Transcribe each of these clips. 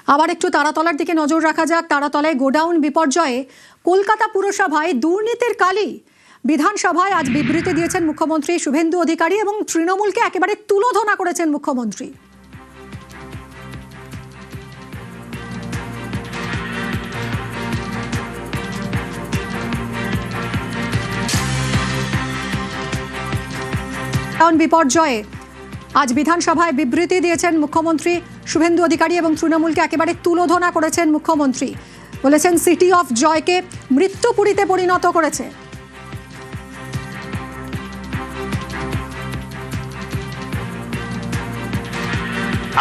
আবার একটু তারাতলার দিকে নজর রাখা যাক। তারাতলায় গোডাউন বিপর্যয়ে কলকাতা পুরসভায় দুর্নীতির কালি। বিধানসভায় আজ বিবৃতি দিয়েছেন মুখ্যমন্ত্রী শুভেন্দু অধিকারী এবং তৃণমূলকে একেবারে তুলোধনা করেছেন মুখ্যমন্ত্রী। বিপর্যয়ে আজ বিধানসভায় বিবৃতি দিয়েছেন মুখ্যমন্ত্রী শুভেন্দু অধিকারী এবং তৃণমূলকে একেবারে তুলোধনা করেছেন মুখ্যমন্ত্রী। বলেছেন সিটি অফ জয়কে মৃত্যুপুরীতে পরিণত করেছে।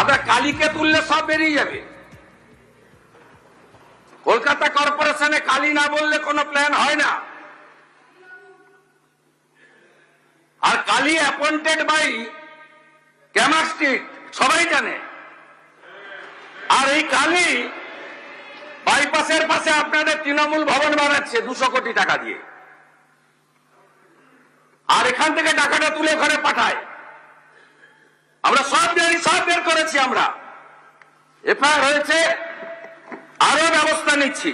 আমরা কালীকে তুললে সব বেরিয়ে যাবে। কলকাতা কর্পোরেশনে কালী না বললে কোনো প্ল্যান হয় না। আর কালী অ্যাপয়েন্টেড বাই ক্যামাস্ট্রিট সবাই জানে। আর এই কালী বাইপাসের পাশে আপনাদের তৃণমূল ভবন বানাচ্ছে 200 কোটি টাকা দিয়ে, আর এখান থেকে টাকাটা তুলে ঘরে পাঠায়। আমরা সব জানি, সব বের করেছি, আমরা এফআইআর হয়েছে, আরো ব্যবস্থা নিচ্ছি।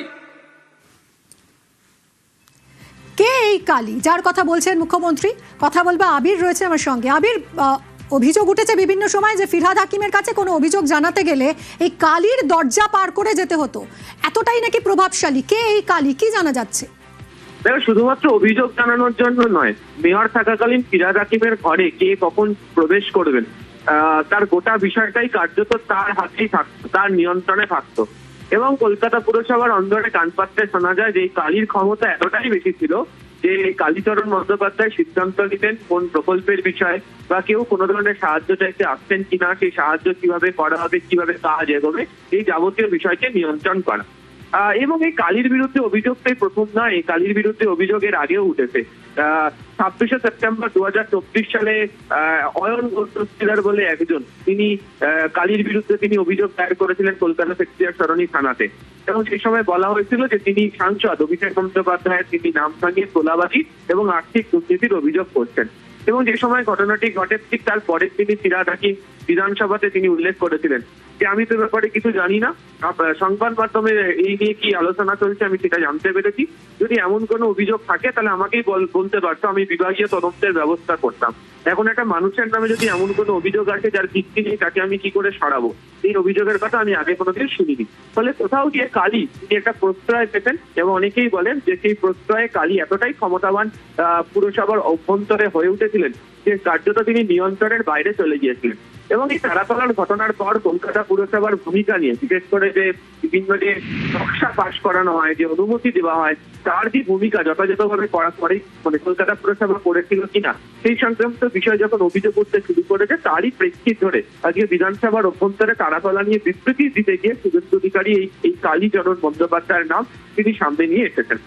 কে এই কালী যার কথা বলছেন মুখ্যমন্ত্রী? কথা বলবে আবির রয়েছে আমার সঙ্গে। আবির, অভিযোগ উঠেছে বিভিন্ন সময় যে ফিরহাদ হাকিমের কাছে কোনো অভিযোগ জানাতে গেলে এই কালীর দরজা পার করে যেতে হতো, এতটাই নাকি প্রভাবশালী। কে এই কালী, কি জানা যাচ্ছে? শুধুমাত্র অভিযোগ জানানোর জন্য নয়, মেয়র থাকাকালীন ফিরহাদ হাকিমের ঘরে কে কখন প্রবেশ করবেন তার গোটা বিষয়টাই কার্যত তার হাতেই থাকতো, তার নিয়ন্ত্রণে থাকতো। এবং কলকাতা পুরসভার অন্দরে কানপাত্রে শোনা যায় যে এই কালীর ক্ষমতা এতটাই বেশি ছিল যে কালীচরণ বন্দ্যোপাধ্যায় সিদ্ধান্ত নিতেন কোন প্রকল্পের বিষয়ে বা কেউ কোনো ধরনের সাহায্য চাইতে আসছেন কিনা, সেই সাহায্য কিভাবে করা হবে, কিভাবে কাজ এগোবে, এই যাবতীয় বিষয়কে নিয়ন্ত্রণ করা। এবং এই কালীর বিরুদ্ধে অভিযোগটাই প্রথম নয়, এই কালীর বিরুদ্ধে অভিযোগের আগেও উঠেছে। 26শে সেপ্টেম্বর 2024 সালে অয়ন ঘোষদার বলে একজন, তিনি কালীর বিরুদ্ধে তিনি অভিযোগ দায়ের করেছিলেন কলকাতা সেক্টর সরণি থানাতে। এবং সেই সময় বলা হয়েছিল যে তিনি সাংসদ অভিষেক বন্দ্যোপাধ্যায়ের তিনি নাম ভাঙিয়ে তোলাবাজি এবং আর্থিক দুর্নীতির অভিযোগ করছেন। এবং যে সময় ঘটনাটি ঘটে ঠিক তারপরে তিনি ফিরহাদ হাকিম বিধানসভাতে তিনি উল্লেখ করেছিলেন যে আমি তো ব্যাপারে কিছু জানি না, সংবাদ মাধ্যমে এই নিয়ে কি আলোচনা চলছে আমি সেটা জানতে পেরেছি। যদি এমন কোনো অভিযোগ থাকে তাহলে আমাকেই বলতে পারতো, আমি বিভাগীয় তদন্তের ব্যবস্থা করতাম। এখন একটা মানুষের নামে যদি এমন কোনো অভিযোগ আসে যার ভিত্তি নেই, তাকে আমি কি করে সরাবো? এই অভিযোগের কথা আমি আগে কোনোদিন শুনিনি। ফলে কোথাও গিয়ে কালী তিনি একটা প্রশ্রয় পেতেন এবং অনেকেই বলেন যে সেই প্রশ্রয়ে কালী এতটাই ক্ষমতাবান পুরসভার অভ্যন্তরে হয়ে উঠেছিলেন যে কার্যত তিনি নিয়ন্ত্রণের বাইরে চলে গিয়েছিলেন। এবং এই তারাতলার ঘটনার পর কলকাতা পুরসভার ভূমিকা নিয়ে, বিশেষ করে যে বিভিন্ন যে নকশা পাশ করানো হয়, যে অনুমতি দেওয়া হয়, তার যে ভূমিকা যথাযথভাবে করার পরেই মানে কলকাতা পুরসভা করেছিল কিনা সেই সংক্রান্ত বিষয় যখন অভিযোগ করতে শুরু করেছে, তারই প্রেক্ষিত ধরে আজকে বিধানসভার অভ্যন্তরে তারাতলা নিয়ে বিবৃতি দিতে গিয়ে শুভেন্দু অধিকারী এই কালীচরণ বন্দ্যোপাধ্যায়ের নাম তিনি সামনে নিয়ে এসেছেন।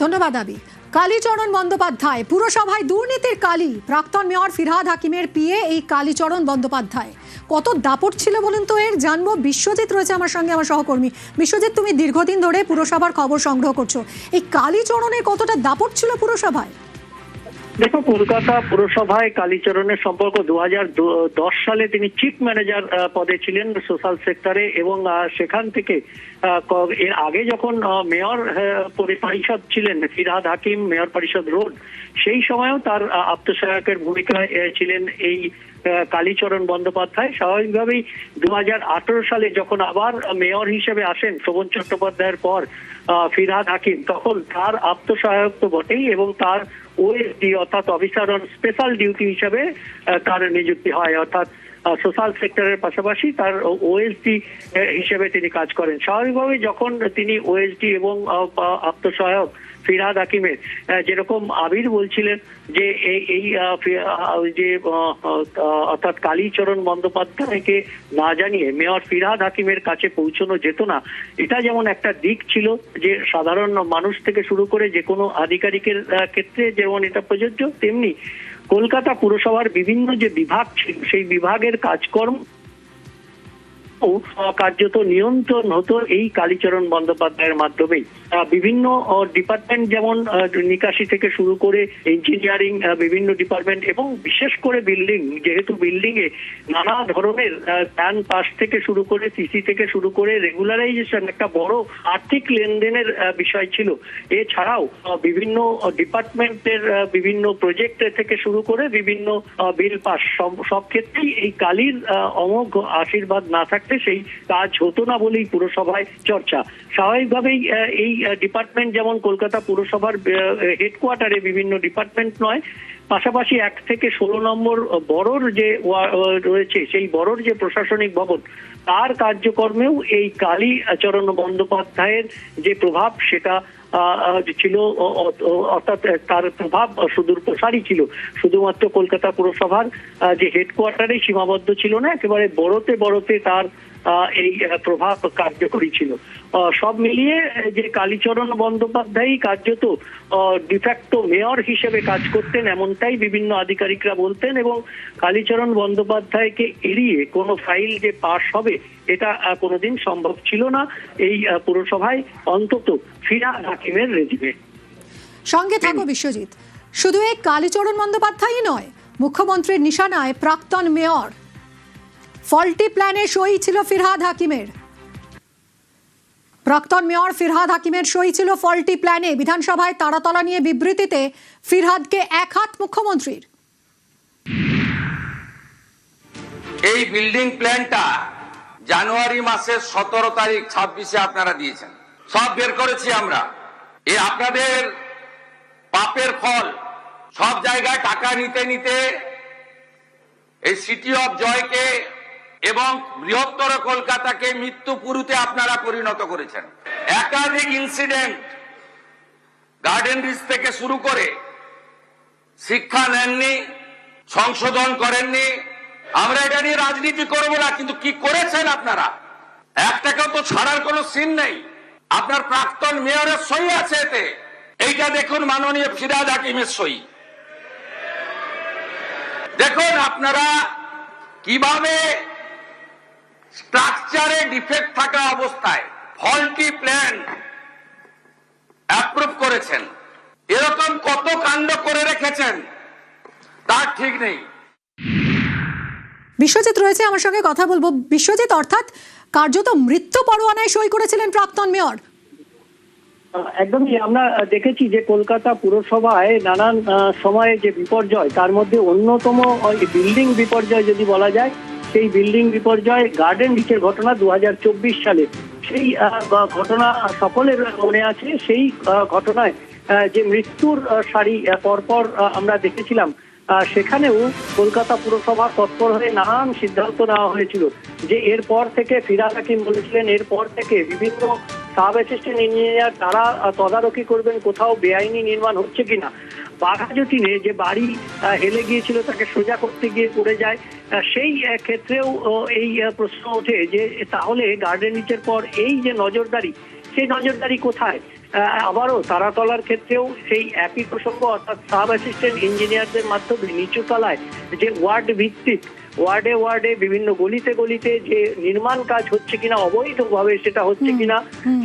ধন্যবাদ আবি। কালীচরণ বন্দ্যোপাধ্যায় পুরসভায় দুর্নীতির কালী, প্রাক্তন মেয়র ফিরহাদ হাকিমের পিএ এই কালীচরণ বন্দ্যোপাধ্যায়। কত দাপট ছিল বলুন তো এর? জানবো। বিশ্বজিৎ রয়েছে আমার সঙ্গে, আমার সহকর্মী। বিশ্বজিৎ, তুমি দীর্ঘদিন ধরে পুরসভার খবর সংগ্রহ করছো, এই কালীচরণের কতটা দাপট ছিল পুরসভায়? দেখো, কলকাতা পুরসভায় কালীচরণের সম্পর্ক 2010 সালে তিনি চিফ ম্যানেজার পদে ছিলেন সোশ্যাল সেক্টরে, এবং সেখান থেকে এর আগে যখন মেয়র পরিষদ ছিলেন ফিরহাদ হাকিম, মেয়র পরিষদ রোড, সেই সময়ও তার আত্মসহায়কের ভূমিকায় ছিলেন এই কালীচরণ বন্দ্যোপাধ্যায়। স্বাভাবিকভাবেই 2018 সালে যখন আবার মেয়র হিসেবে আসেন শোভন চট্টোপাধ্যায়ের পর ফিরহাদ হাকিম, তখন তার আত্মসহায়ক তো বটেই এবং তার ওএসডি অর্থাৎ অফিসার অন স্পেশাল ডিউটি হিসেবে তার নিযুক্তি হয়, অর্থাৎ সোশ্যাল সেক্টরের পাশাপাশি তার ওএসডি হিসেবে তিনি কাজ করেন। স্বাভাবিকভাবে যখন তিনি ওএসডি এবং আত্মসহায়ক ফিরহাদ হাকিমের, যেরকম আবির বলছিলেন যে এই যে অর্থাৎ কালীচরণ বন্দ্যোপাধ্যায়কে না জানিয়ে মেয়র ফিরহাদ হাকিমের কাছে পৌঁছানো যেত না, এটা যেমন একটা দিক ছিল যে সাধারণ মানুষ থেকে শুরু করে যে কোনো আধিকারিকের ক্ষেত্রে যেমন এটা প্রযোজ্য, তেমনি কলকাতা পুরসভার বিভিন্ন যে বিভাগ ছিল সেই বিভাগের কাজকর্ম কার্যত নিয়ন্ত্রণ হতো এই কালীচরণ বন্দ্যোপাধ্যায়ের মাধ্যমেই। বিভিন্ন ডিপার্টমেন্ট যেমন নিকাশি থেকে শুরু করে ইঞ্জিনিয়ারিং, বিভিন্ন ডিপার্টমেন্ট এবং বিশেষ করে বিল্ডিং, যেহেতু বিল্ডিং এ নানা ধরনের প্ল্যান পাস থেকে শুরু করে সিসি থেকে শুরু করে রেগুলারাইজেশন একটা বড় আর্থিক লেনদেনের বিষয় ছিল। এছাড়াও বিভিন্ন ডিপার্টমেন্টের বিভিন্ন প্রজেক্ট থেকে শুরু করে বিভিন্ন বিল পাস সব ক্ষেত্রেই এই কালীর অমোঘ আশীর্বাদ না থাকলে সেই কাজ হতো না বলেই পুরসভায় চর্চা। স্বাভাবিকভাবেই এই ডিপার্টমেন্ট যেমন কলকাতা পুরসভার হেডকোয়ার্টারে বিভিন্ন ডিপার্টমেন্ট নয়, পাশাপাশি 1 থেকে 16 নম্বর বড়র যে রয়েছে সেই বড়র যে প্রশাসনিক ভবন তার কার্যক্রমেও এই কালীচরণ বন্দ্যোপাধ্যায়ের যে প্রভাব সেটা ছিল, অর্থাৎ তার প্রভাব সুদূর প্রসারী ছিল। শুধুমাত্র কলকাতা পুরসভার যে হেডকোয়ার্টারে সীমাবদ্ধ ছিল না, একেবারে বড়তে তার এই প্রভাব কার্যকরী ছিল। সব মিলিয়ে যে কালীচরণ বন্দ্যোপাধ্যায় কার্যত ডিফ্যাক্টো মেয়র হিসেবে কাজ করতেন এমনটাই বিভিন্ন আধিকারিকরা বলতেন, এবং কালীচরণ বন্দ্যোপাধ্যায়কে এড়িয়ে কোনো ফাইল যে পাশ হবে এটা কোনোদিন সম্ভব ছিল না এই পুরসভায়, অন্তত ফিরহাদ হাকিমের রেজিমে। সঙ্গে থাকো বিশ্বজিৎ। শুধু এই কালীচরণ বন্দ্যোপাধ্যায়ই নয়, মুখ্যমন্ত্রীর নিশানায় প্রাক্তন মেয়র। ফল্টি প্ল্যানে সই ছিল ফিরহাদ হাকিমের। প্রাক্তন মেয়র ফিরহাদ হাকিমের সই ছিল ফল্টি প্ল্যানে। বিধানসভায় তারাতলা নিয়ে বিবৃতিতে ফিরহাদকে এক হাত মুখ্যমন্ত্রীর। এই বিল্ডিং প্ল্যানটা জানুয়ারি মাসের 17 তারিখ 26-এ আপনারা দিয়েছেন। সব বের করেছি আমরা। আপনাদের পাপের ফল। সব জায়গায় টাকা নিতে এই সিটি অফ জয়কে এবং বৃহত্তর কলকাতাকে মৃত্যুপুরীতে আপনারা পরিণত করেছেন। একাধিক ইনসিডেন্ট, গার্ডেন রিচ থেকে শুরু করে শিক্ষা নেননি, সংশোধন করেননি। আমরা এটা নিয়ে রাজনীতি করবো না, কিন্তু কি করেছেন আপনারা? একটাকেও তো ছাড়ার কোনো সিন নেই। আপনার প্রাক্তন মেয়রের সই আছে এতে। এইটা দেখুন, মাননীয় ফিরহাদ হাকিমের সই। দেখুন আপনারা কিভাবে স্ট্রাকচারে ডিফেক্ট থাকা অবস্থায় ফল্টি প্ল্যান অ্যাপ্রুভ করেছেন। এরকম কত কাণ্ড করে রেখেছেন তার ঠিক নেই। বিশ্বজিৎ রয়েছে আমার সঙ্গে, কথা বলবো। বিশ্বজিৎ, অর্থাৎ কার্যত মৃত্যু পরোয়ানায় সই করেছিলেন প্রাক্তন মেয়র। একদমই। আমরা দেখেছি যে কলকাতা পুরসভায় নানান সময়ে যে বিপর্যয়, তার মধ্যে অন্যতম বিল্ডিং বিপর্যয় যদি বলা যায়, সেই বিল্ডিং বিপর্যয় গার্ডেন রিচের ঘটনা 2024 সালে। সেই ঘটনা সকলের মনে আছে। সেই ঘটনায় যে মৃত্যুর সারি পরপর আমরা দেখেছিলাম, সেখানেও কলকাতা পুরসভা তৎপর হয়ে নানান সিদ্ধান্ত নেওয়া হয়েছিল যে এরপর থেকে ফিরহাদ হাকিম বলেছিলেন এরপর থেকে বিভিন্ন সাব অ্যাসিস্ট্যান্ট ইঞ্জিনিয়ার তারা তদারকি করবেন কোথাও বেআইনি নির্মাণ হচ্ছে কিনা। বাঘাযতীনে যে বাড়ি হেলে গিয়েছিল তাকে সোজা করতে গিয়ে পড়ে যায়, সেই ক্ষেত্রেও এই প্রশ্ন ওঠে যে তাহলে গার্ডেন রিচের পর এই যে নজরদারি, সেই নজরদারি কোথায়? আবারও তারাতলার ক্ষেত্রেও সেই একই প্রসঙ্গ, অর্থাৎ সাব অ্যাসিস্ট্যান্ট ইঞ্জিনিয়ারদের মাধ্যমে নিচু তলায় যে ওয়ার্ড ভিত্তিক ওয়ার্ডে বিভিন্ন গলিতে যে নির্মাণ কাজ হচ্ছে কিনা, অবৈধভাবে সেটা হচ্ছে কিনা,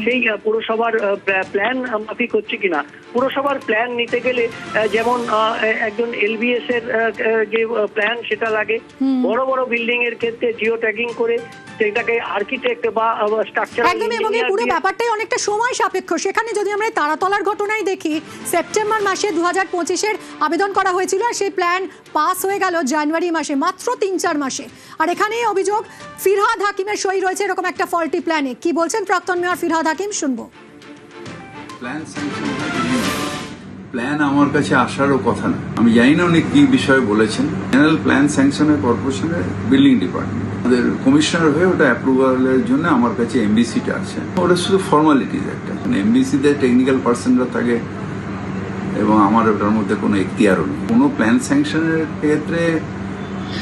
সেই পুরসভার প্ল্যান মাফিক হচ্ছে কিনা। পুরসভার প্ল্যান নিতে গেলে যেমন একজন এলবিএস এর যে প্ল্যান সেটা লাগে, বড় বড় বিল্ডিং এর ক্ষেত্রে জিও ট্যাগিং করে সেটাকে আর্কিটেক্ট বা স্ট্রাকচারাল একদমই, এবং এই পুরো ব্যাপারটাই অনেকটা সময় সাপেক্ষ। সেখানে যদি আমরা তারাতলার ঘটনাই দেখি, সেপ্টেম্বর মাসে 2025-এর আবেদন করা হয়েছিল, আর সেই প্ল্যান পাস হয়ে গেল জানুয়ারি মাসে, মাত্র 3-4 মাসে। আর এখানেই অভিযোগ ফিরহাদ হাকিমের সই রয়েছে এরকম একটা ফল্টি প্ল্যানে। কি বলছেন প্রাক্তন মেয়র ফিরহাদ হাকিম, শুনবো। প্ল্যান আমার কাছে আসারও কথা না। আমি জানি না উনি কি বিষয়ে বলেছেন। জেনারেল প্ল্যান স্যাংশনের কর্পোরেশনের বিল্ডিং ডিপার্টমেন্ট, ওদের কমিশনার হয়ে ওটা অ্যাপ্রুভালের জন্য আমার কাছে এমবিসিটা আছে। ওটা শুধু ফর্মালিটিজ একটা, এমবিসিতে টেকনিক্যাল পার্সনরা থাকে এবং আমার ওটার মধ্যে কোনো এখতিয়ারও নেই। কোনো প্ল্যান স্যাংশনের ক্ষেত্রে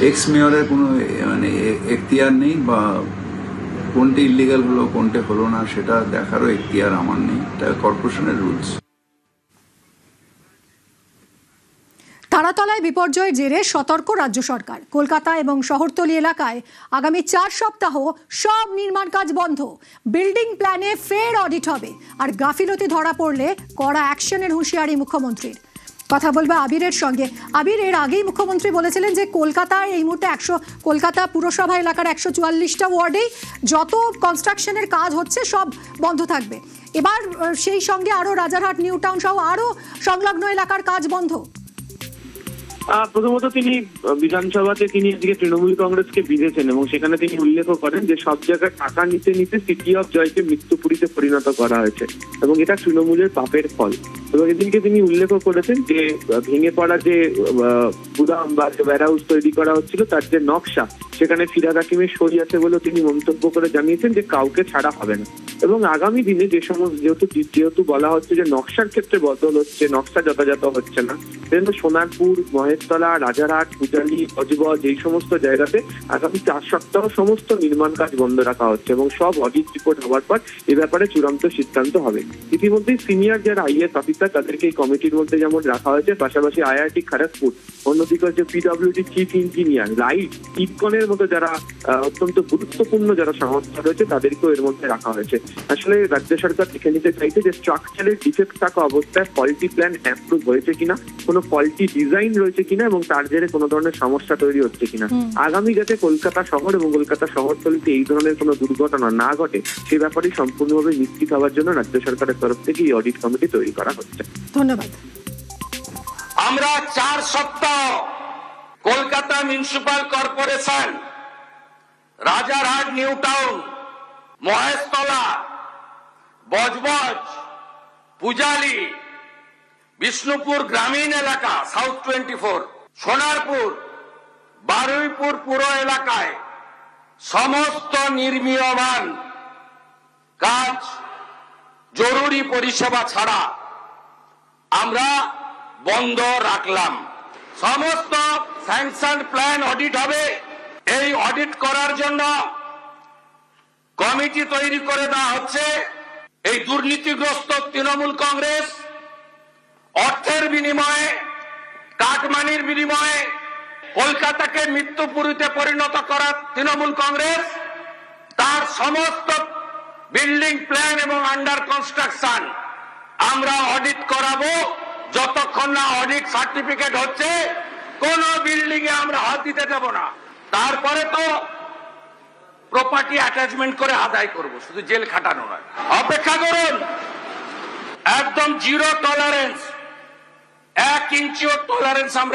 এক্স মেয়রের কোনো এখতিয়ার নেই, বা কোনটা ইলিগাল হলো কোনটা হলো না সেটা দেখারও এখতিয়ার আমার নেই। এটা কর্পোরেশনের রুলস। তারাতলায় বিপর্যয়ের জেরে সতর্ক রাজ্য সরকার। কলকাতা এবং শহরতলি এলাকায় আগামী 4 সপ্তাহ সব নির্মাণ কাজ বন্ধ। বিল্ডিং প্ল্যানে ফের অডিট হবে, আর গাফিলতি ধরা পড়লে কড়া অ্যাকশনের হুঁশিয়ারি মুখ্যমন্ত্রীর। কথা বলবো আবিরের সঙ্গে। আবির, এর আগেই মুখ্যমন্ত্রী বলেছিলেন যে কলকাতায় এই মুহূর্তে কলকাতা পুরসভা এলাকার 144টা ওয়ার্ডেই যত কনস্ট্রাকশনের কাজ হচ্ছে সব বন্ধ থাকবে। এবার সেই সঙ্গে আরো রাজারহাট, নিউ টাউন সহ আরো সংলগ্ন এলাকার কাজ বন্ধ। প্রথমত তিনি বিধানসভাতে আজকে তৃণমূল কংগ্রেসকে বিঁধেছেন এবং সেখানে তিনি উল্লেখ করেন যে সব জায়গায় টাকা নিতে নিতে সিটি অফ জয়কে মৃত্যুপুরীতে পরিণত করা হয়েছে এবং এটা তৃণমূলের পাপের ফল। এবং এদিনকে তিনি উল্লেখ করেছেন যে ভেঙে পড়া যে গুদাম বা ওয়্যারহাউস তৈরি করা হচ্ছিল তার যে নকশা, সেখানে ফিরহাদ হাকিমের সই আছে বলে তিনি মন্তব্য করে জানিয়েছেন যে কাউকে ছাড়া হবে না। এবং আগামী দিনে যে সমস্ত যেহেতু বলা হচ্ছে যে নকশার ক্ষেত্রে বদল হচ্ছে, নকশা যথাযথ হচ্ছে না, সেজন্য সোনারপুর, মহেশতলা, রাজারহাট, পূজালি, অজবজ এই সমস্ত জায়গাতে আগামী 4 সপ্তাহ সমস্ত নির্মাণ কাজ বন্ধ রাখা হচ্ছে এবং সব অডিট রিপোর্ট হওয়ার পর এ ব্যাপারে চূড়ান্ত সিদ্ধান্ত হবে। ইতিমধ্যেই সিনিয়র যারা আইএএস অফিসার তাদেরকে এই কমিটির মধ্যে যেমন রাখা হয়েছে, পাশাপাশি আইআইটি খড়গপুর, অন্যদিকে হচ্ছে পিডব্লিউডি চিফ ইঞ্জিনিয়ার, লাইট, ইটকনের মতো যারা অত্যন্ত গুরুত্বপূর্ণ যারা সংস্থা রয়েছে তাদেরকেও এর মধ্যে রাখা হয়েছে। আসলে রাজ্য সরকার দেখে নিতে চাইছে যে স্ট্রাকচারের ডিফেক্ট থাকা অবস্থায় ফল্টি প্ল্যান অ্যাপ্রুভ হয়েছে কিনা, কোনো ফল্টি ডিজাইন রয়েছে কিনা এবং তার জেরে কোনো ধরনের সমস্যা তৈরি হচ্ছে কিনা। আগামী যাতে কলকাতা শহর এবং কলকাতা শহরতলিতে এই ধরনের কোনো দুর্ঘটনা না ঘটে সে ব্যাপারে সম্পূর্ণভাবে নিশ্চিত হওয়ার জন্য রাজ্য সরকারের তরফ থেকে এই অডিট কমিটি তৈরি করা হচ্ছে। ধন্যবাদ। আমরা 4 সপ্তাহ Kolkata municipal corporation, Rajarhat, new town, Maheshtala, Budge Budge, Pujali, Bishnupur গ্রামীণ এলাকা, সাউথ 24, সোনারপুর, বারুইপুর পুর এলাকায় সমস্ত নির্মীয়মান কাজ জরুরি পরিষেবা ছাড়া আমরা বন্ধ রাখলাম। সমস্ত স্যাংশন প্ল্যান অডিট হবে। এই অডিট করার জন্য কমিটি তৈরি করে দেওয়া হচ্ছে। এই দুর্নীতিগ্রস্ত তৃণমূল কংগ্রেস অর্থের বিনিময়ে, কাটমানির বিনিময়ে কলকাতাকে মৃত্যুপুরীতে পরিণত করা তৃণমূল কংগ্রেস তার সমস্ত বিল্ডিং প্ল্যান এবং আন্ডার কনস্ট্রাকশন আমরা অডিট করাবো। যতক্ষণ না অডিট সার্টিফিকেট হচ্ছে কোন বিল্ডিং এ আমরা হাত দিতে দেব না। তারপরে তো প্রপার্টি অ্যাটাচমেন্ট করে আদায় করব, শুধু জেল খাটানো নয়। অপেক্ষা করুন, একদম জিরো টলারেন্স, 1 ইঞ্চিও টলারেন্স আমরা